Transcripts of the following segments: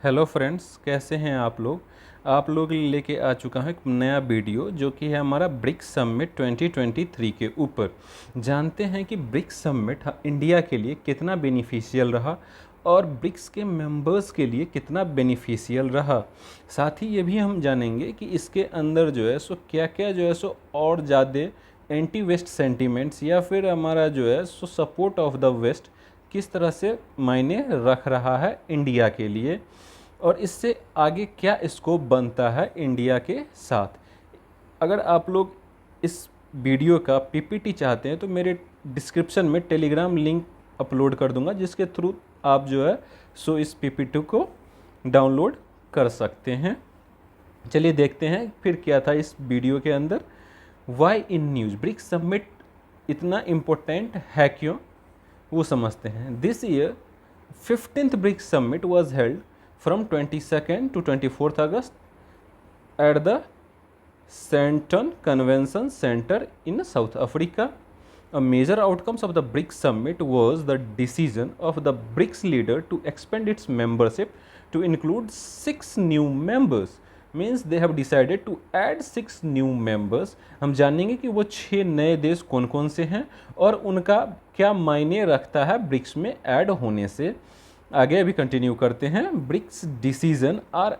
Hello friends, कैसे हैं आप लोग। आप लोग लेके आ चुका हूं एक नया वीडियो जो कि है हमारा ब्रिक्स समिट 2023 के ऊपर। जानते हैं कि ब्रिक्स समिट इंडिया के लिए कितना बेनिफिशियल रहा और ब्रिक्स के मेंबर्स के लिए कितना बेनिफिशियल रहा। साथ ही ये भी हम जानेंगे कि इसके अंदर जो है सो क्या क्या जो है सो और ज़्यादा एंटी वेस्ट सेंटिमेंट्स या फिर हमारा जो है सो सपोर्ट ऑफ द वेस्ट किस तरह से मायने रख रहा है इंडिया के लिए और इससे आगे क्या स्कोप बनता है इंडिया के साथ। अगर आप लोग इस वीडियो का पीपीटी चाहते हैं तो मेरे डिस्क्रिप्शन में टेलीग्राम लिंक अपलोड कर दूंगा, जिसके थ्रू आप जो है सो इस पीपीटी को डाउनलोड कर सकते हैं। चलिए देखते हैं फिर क्या था इस वीडियो के अंदर। Why in news BRICS summit इतना इम्पोर्टेंट है क्यों, वो समझते हैं। This year 15th BRICS summit was held from 22nd to 24th August at the Sandton Convention Center in South Africa. A major outcomes of the BRICS summit was the decision of the BRICS leader to expand its membership to include 6 new members. Means they have decided to add 6 new members. हम जानेंगे कि वो 6 नए देश कौन कौन से हैं और उनका क्या मायने रखता है ब्रिक्स में ऐड होने से। आगे अभी कंटिन्यू करते हैं। BRICS decision are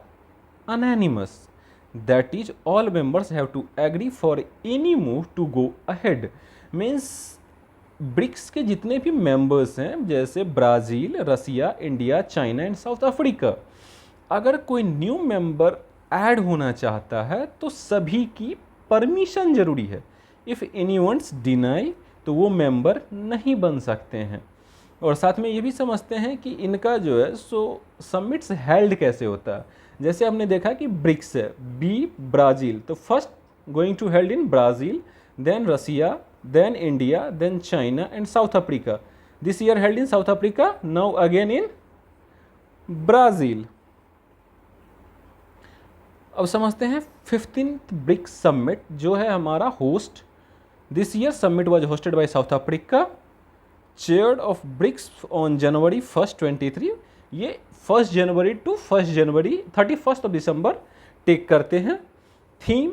unanimous, that is all members have to agree for any move to go ahead. Means BRICS के जितने भी मेंबर्स हैं जैसे Brazil, Russia, India, China and South Africa, अगर कोई न्यू मेंबर ऐड होना चाहता है तो सभी की परमिशन ज़रूरी है। इफ़ एनी वंस डिनाई तो वो मेंबर नहीं बन सकते हैं। और साथ में ये भी समझते हैं कि इनका जो है सो समिट्स हेल्ड कैसे होता है। जैसे हमने देखा कि ब्रिक्स है, बी ब्राज़ील, तो first going to held in Brazil, then Russia, then India, then China and South Africa. This year held in South Africa, now again in Brazil. अब समझते हैं 15th ब्रिक्स समिट जो है हमारा host. This year summit was hosted by South Africa, chaired of BRICS on January 1st 23। ये 1st January to 1st January 31st of December take करते हैं। Theme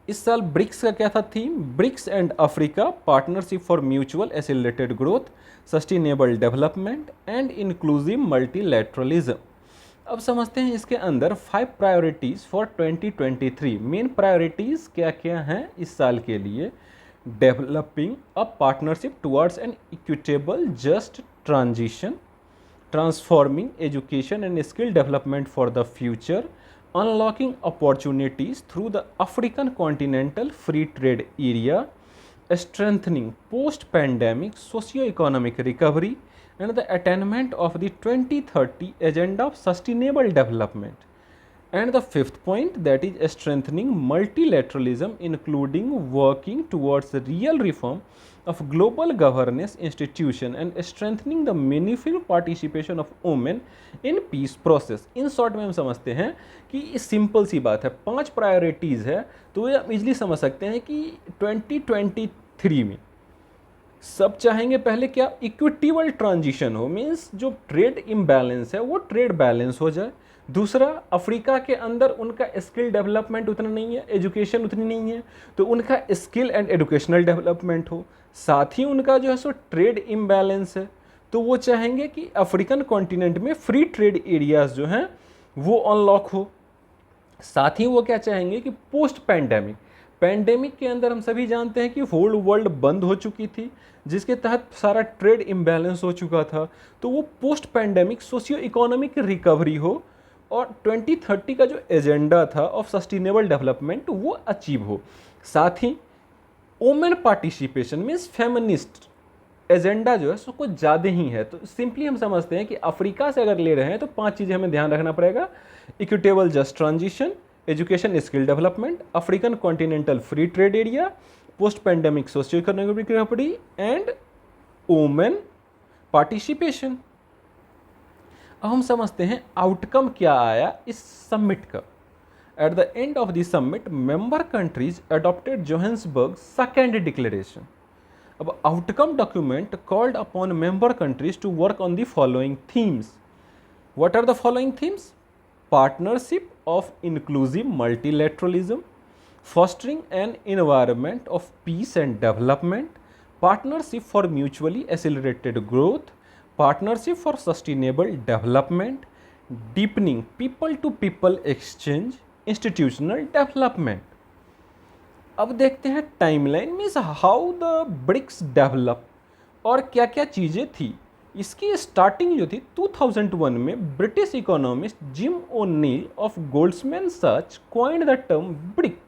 इस साल ब्रिक्स का क्या था theme? BRICS and Africa partnership for mutual accelerated growth, sustainable development and inclusive multilateralism. अब समझते हैं इसके अंदर 5 प्रायोरिटीज़ फॉर 2023। मेन प्रायोरिटीज़ क्या क्या हैं इस साल के लिए? Developing a partnership towards an equitable, just transition, transforming education and skill development for the future, unlocking opportunities through the African Continental Free Trade Area, strengthening post-pandemic socio-economic recovery, and the attainment of the 2030 Agenda of Sustainable Development. And the 5th point, that is strengthening multilateralism, including working towards the real reform of global governance institution and strengthening the meaningful participation of women in peace process. In short में हम समझते हैं कि simple सी बात है, 5 priorities है तो ये हम इजली समझ सकते हैं कि 2023 में सब चाहेंगे पहले क्या? इक्विटेबल ट्रांजिशन हो, मीन्स जो ट्रेड इम्बैलेंस है वो ट्रेड बैलेंस हो जाए। दूसरा, अफ्रीका के अंदर उनका स्किल डेवलपमेंट उतना नहीं है, एजुकेशन उतनी नहीं है, तो उनका स्किल एंड एजुकेशनल डेवलपमेंट हो। साथ ही उनका जो है सो ट्रेड इम्बैलेंस है, तो वो चाहेंगे कि अफ्रीकन कॉन्टिनेंट में फ्री ट्रेड एरियाज जो हैं वो अनलॉक हो। साथ ही वो क्या चाहेंगे कि पोस्ट पैंडेमिक के अंदर हम सभी जानते हैं कि होल वर्ल्ड बंद हो चुकी थी, जिसके तहत सारा ट्रेड इम्बैलेंस हो चुका था, तो वो post pandemic socio economic recovery हो और 2030 का जो एजेंडा था ऑफ सस्टेनेबल डेवलपमेंट वो अचीव हो। साथ ही women participation means feminist agenda जो है सो कुछ ज़्यादा ही है। तो सिंपली हम समझते हैं कि अफ्रीका से अगर ले रहे हैं तो 5 चीज़ें हमें ध्यान रखना पड़ेगा: equitable just transition, education skill development, African continental free trade area, post pandemic socio economic recovery and women participation. अब हम समझते हैं आउटकम क्या आया इस समिट का। At the end of the summit member countries adopted Johannesburg second declaration. अब outcome document called upon member countries to work on the following themes. What are the following themes? partnership of inclusive multilateralism, fostering an environment of peace and development, partnership for mutually accelerated growth, partnership for sustainable development, deepening people to people exchange, institutional development. अब देखते हैं timeline means how the BRICS develop और क्या क्या चीज़ें थी। इसकी starting जो थी 2001 में British economist gym ओ'नील of Goldsman such coined the term brick.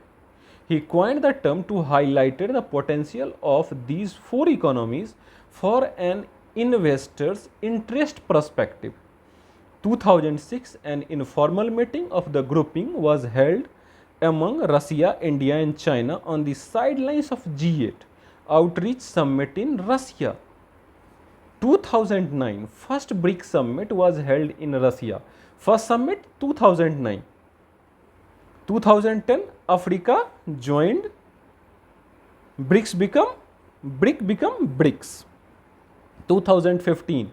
He coined the term to highlight the potential of these four economies for an investor's interest perspective. 2006, an informal meeting of the grouping was held among Russia, India and China on the sidelines of G8 Outreach Summit in Russia. 2009, first BRICS summit was held in Russia. First summit 2009. 2010, Africa joined. BRIC become BRICS. 2015,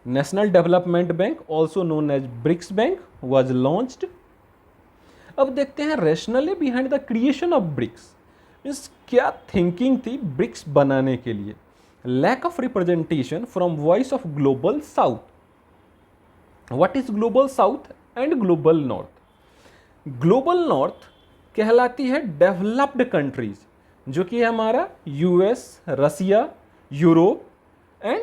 National Development Bank, also known as BRICS Bank, was launched. अब देखते हैं rationale behind the creation of BRICS means क्या thinking थी BRICS बनाने के लिए। Lack of representation from voice of global south. What is global south and global north? Global north कहलाती है डेवलप्ड कंट्रीज, जो कि है हमारा US, Russia, Europe and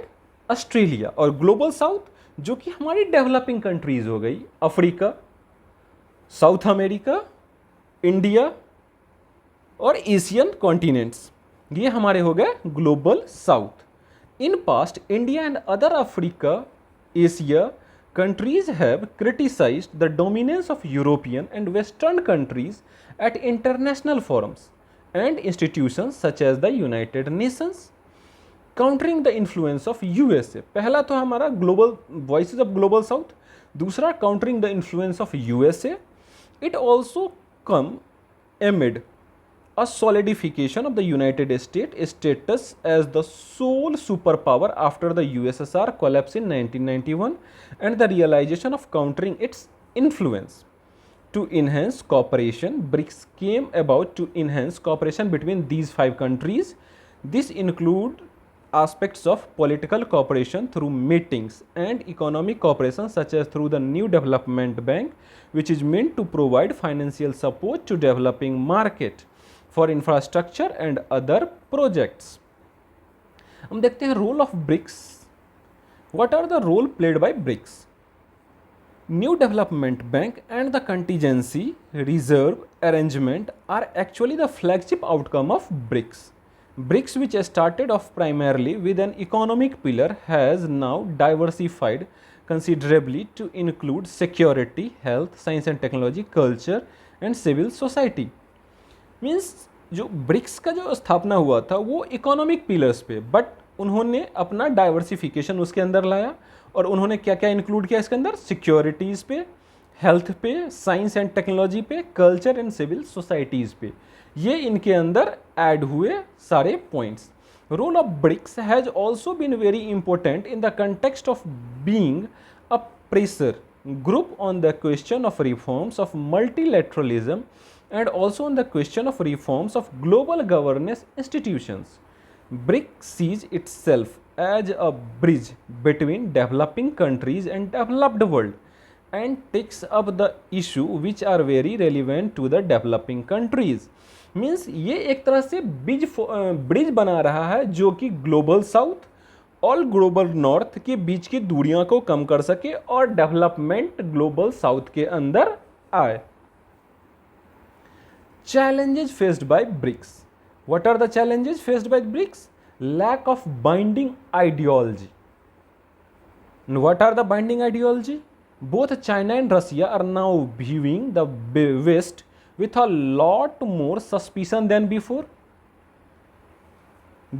Australia, और ग्लोबल साउथ जो कि हमारी डेवलपिंग कंट्रीज हो गई, अफ्रीका, साउथ अमेरिका, इंडिया और एशियन कॉन्टिनेंट्स, ये हमारे हो गए global south. In past India and other Africa, Asia countries have criticized the dominance of European and Western countries at international forums and institutions such as the United Nations, countering the influence of USA. पहला तो हमारा global voices of global south, दूसरा countering the influence of USA. It also come amid a solidification of the United States status as the sole superpower after the USSR collapse in 1991 and the realization of countering its influence. To enhance cooperation, BRICS came about to enhance cooperation between these five countries. This include aspects of political cooperation through meetings and economic cooperation such as through the new development bank, which is meant to provide financial support to developing market for infrastructure and other projects. हम देखते हैं role of BRICS. What are the role played by BRICS? New Development Bank and the contingency reserve arrangement are actually the flagship outcome of BRICS. BRICS, which started off primarily with an economic pillar, has now diversified considerably to include security, health, science and technology, culture and civil society. Means जो BRICS का जो स्थापना हुआ था वो economic pillars पे, but उन्होंने अपना डाइवर्सिफिकेशन उसके अंदर लाया और उन्होंने क्या क्या इंक्लूड किया इसके अंदर, सिक्योरिटीज़ पे, हेल्थ पे, साइंस एंड टेक्नोलॉजी पे, कल्चर एंड सिविल सोसाइटीज़ पे, ये इनके अंदर ऐड हुए सारे points. Role of BRICS has also been very important in the context of being a pressure group on the question of reforms of multilateralism and also on the question of reforms of global governance institutions. BRICS sees itself as a bridge between developing countries and developed world and takes up the issue which are very relevant to the developing countries. Means ये एक तरह से bridge बना रहा है जो कि global south और ग्लोबल नॉर्थ के बीच की दूरियां को कम कर सके और डेवलपमेंट ग्लोबल साउथ के अंदर आए. Challenges faced by BRICS. What are the challenges faced by BRICS? Lack of binding ideology. And what are the binding ideology? Both China and Russia are now viewing the West with a lot more suspicion than before.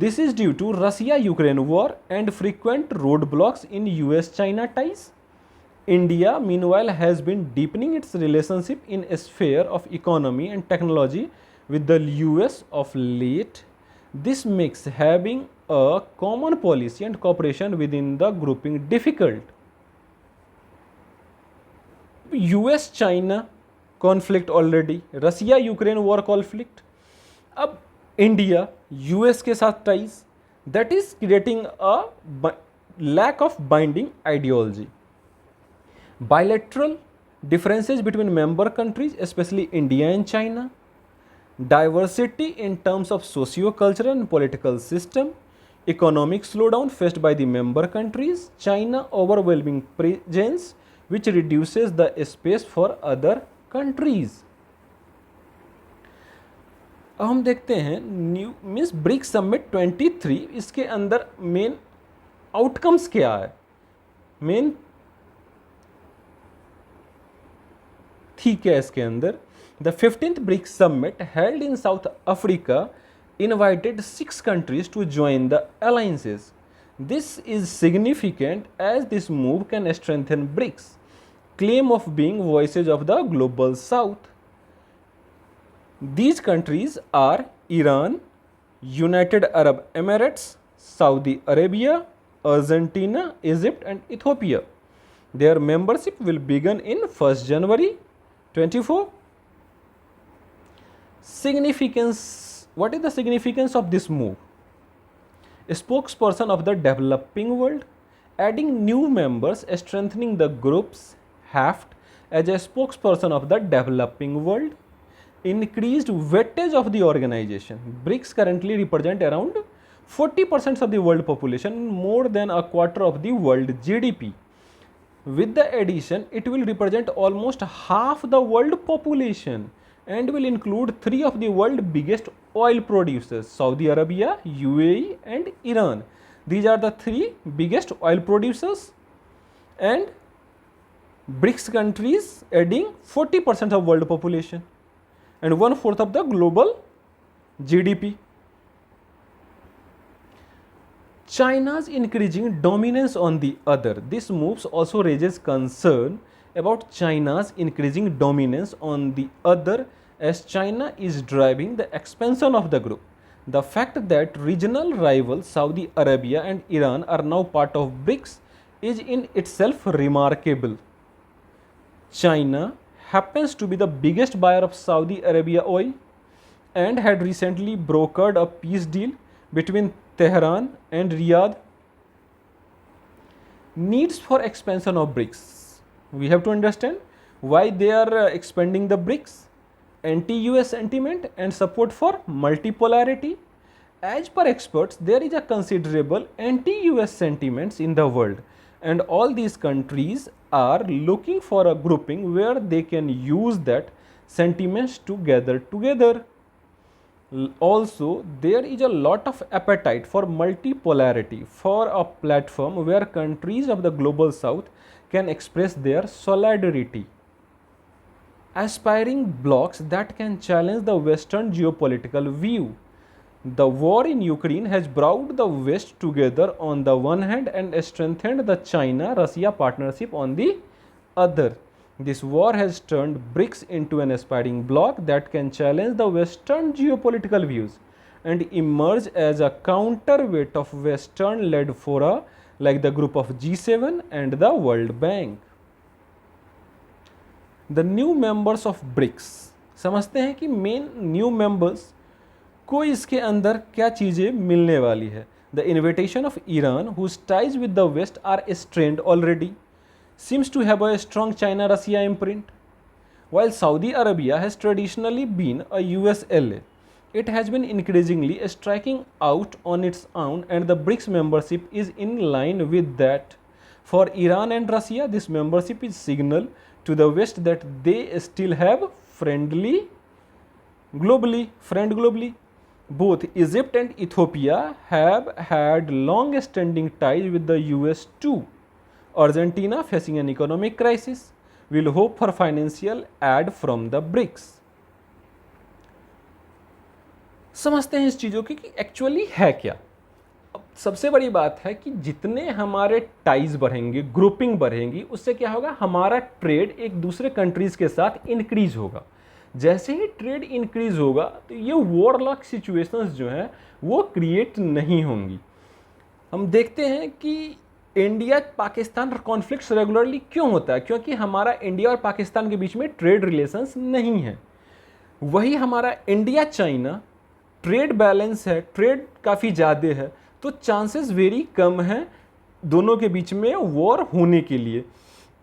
This is due to Russia-Ukraine war and frequent roadblocks in US-China ties. India, meanwhile, has been deepening its relationship in a sphere of economy and technology with the US of late. This makes having a common policy and cooperation within the grouping difficult. US China conflict already, Russia Ukraine war conflict, अब India US के साथ ties, that is creating a lack of binding ideology. Bilateral differences between member countries, especially India and China. Diversity in terms of socio-cultural and political system. Economic slowdown faced by the member countries. China overwhelming presence which reduces the space for other countries. अब हम देखते हैं new means BRICS summit 23, इसके अंदर main outcomes क्या है, main ठीक है इसके अंदर. The 15th BRICS summit held in South Africa invited 6 countries to join the alliances. This is significant as this move can strengthen BRICS' claim of being voices of the global south. These countries are Iran, United Arab Emirates, Saudi Arabia, Argentina, Egypt and Ethiopia. Their membership will begin in 1st January 24. Significance. What is the significance of this move? A spokesperson of the developing world, adding new members, strengthening the group's heft as a spokesperson of the developing world, increased weightage of the organization. BRICS currently represent around 40% of the world population, more than a quarter of the world GDP. With the addition, it will represent almost half the world population and will include 3 of the world's biggest oil producers, Saudi Arabia, UAE and Iran. These are the 3 biggest oil producers, and BRICS countries adding 40% of world population and 1/4 of the global GDP. China's increasing dominance on the other. This move also raises concern about China's increasing dominance on the other, as China is driving the expansion of the group. The fact that regional rivals Saudi Arabia and Iran are now part of BRICS is in itself remarkable. China happens to be the biggest buyer of Saudi Arabia oil and had recently brokered a peace deal between Tehran and Riyadh. Needs for expansion of BRICS. We have to understand why they are expanding the BRICS. Anti-US sentiment and support for multipolarity. As per experts, there is a considerable anti-US sentiments in the world, and all these countries are looking for a grouping where they can use that sentiments to gather together. Also, there is a lot of appetite for multipolarity, for a platform where countries of the global south can express their solidarity. Aspiring blocs that can challenge the Western geopolitical view. The war in Ukraine has brought the West together on the one hand and strengthened the China-Russia partnership on the other. This war has turned BRICS into an aspiring bloc that can challenge the Western geopolitical views and emerge as a counterweight of Western-led fora like the group of G7 and the World Bank. The new members of BRICS. समझते हैं कि main new members को इसके अंदर क्या चीज़ें मिलने वाली है. The invitation of Iran, whose ties with the West are strained already, seems to have a strong China-Russia imprint. While Saudi Arabia has traditionally been a US ally, it has been increasingly striking out on its own, and the BRICS membership is in line with that. For Iran and Russia, this membership is signal to the West that they still have friend globally. Both Egypt and Ethiopia have had long-standing ties with the US too. Argentina, facing an economic crisis, will hope for financial aid from the BRICS. समझते हैं इस चीज़ों की कि actually है क्या. अब सबसे बड़ी बात है कि जितने हमारे टाइज बढ़ेंगे, ग्रुपिंग बढ़ेंगी, उससे क्या होगा, हमारा ट्रेड एक दूसरे कंट्रीज़ के साथ इंक्रीज होगा. जैसे ही ट्रेड इंक्रीज होगा तो ये वॉरलॉक सिचुएशंस जो हैं वो क्रिएट नहीं होंगी. हम देखते हैं कि इंडिया पाकिस्तान कॉन्फ्लिक्ट्स रेगुलरली क्यों होता है? क्योंकि हमारा इंडिया और पाकिस्तान के बीच में ट्रेड रिलेशंस नहीं है। वही हमारा इंडिया चाइना ट्रेड बैलेंस है, ट्रेड काफ़ी ज़्यादा है, तो चांसेस वेरी कम हैं दोनों के बीच में वॉर होने के लिए।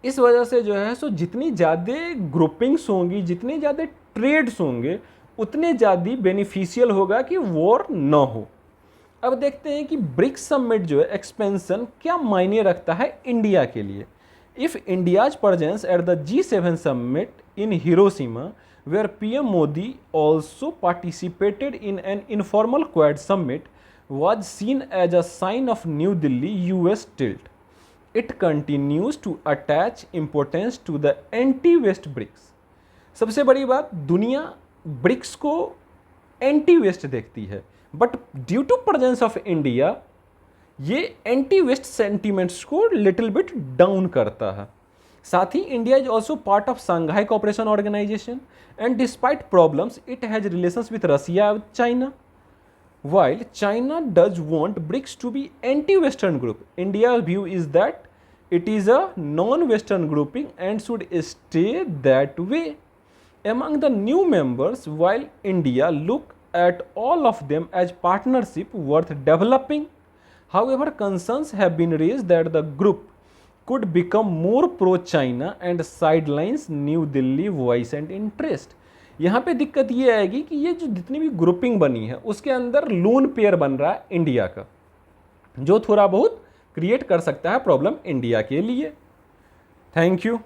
इस वजह से जो है सो जितनी ज़्यादा ग्रुपिंग्स होंगी, जितने ज़्यादा ट्रेड्स होंगे, उतने ज़्यादा बेनिफिशियल होगा कि वॉर ना हो। अब देखते हैं कि ब्रिक्स समिट जो है एक्सपेंशन क्या मायने रखता है इंडिया के लिए। If India's presence at the G7 summit in Hiroshima where PM Modi also participated in an informal Quad summit was seen as a sign of New Delhi US tilt. It continues to attach importance to the anti-West BRICS. सबसे बड़ी बात, दुनिया BRICS को anti west देखती है, but due to presence of India ये anti west sentiments को little bit down करता है। साथ ही India is also part of Shanghai cooperation organisation and despite problems it has relations with Russia with China. While China does want BRICS to be anti-Western group, India's view is that it is a non-Western grouping and should stay that way. Among the new members, while India look at all of them as partnership worth developing, however, concerns have been raised that the group could become more pro-China and sidelines New Delhi voice and interest. यहाँ पे दिक्कत ये आएगी कि ये जो जितनी भी ग्रुपिंग बनी है उसके अंदर लोन पेयर बन रहा है इंडिया का, जो थोड़ा बहुत क्रिएट कर सकता है प्रॉब्लम इंडिया के लिए। Thank you.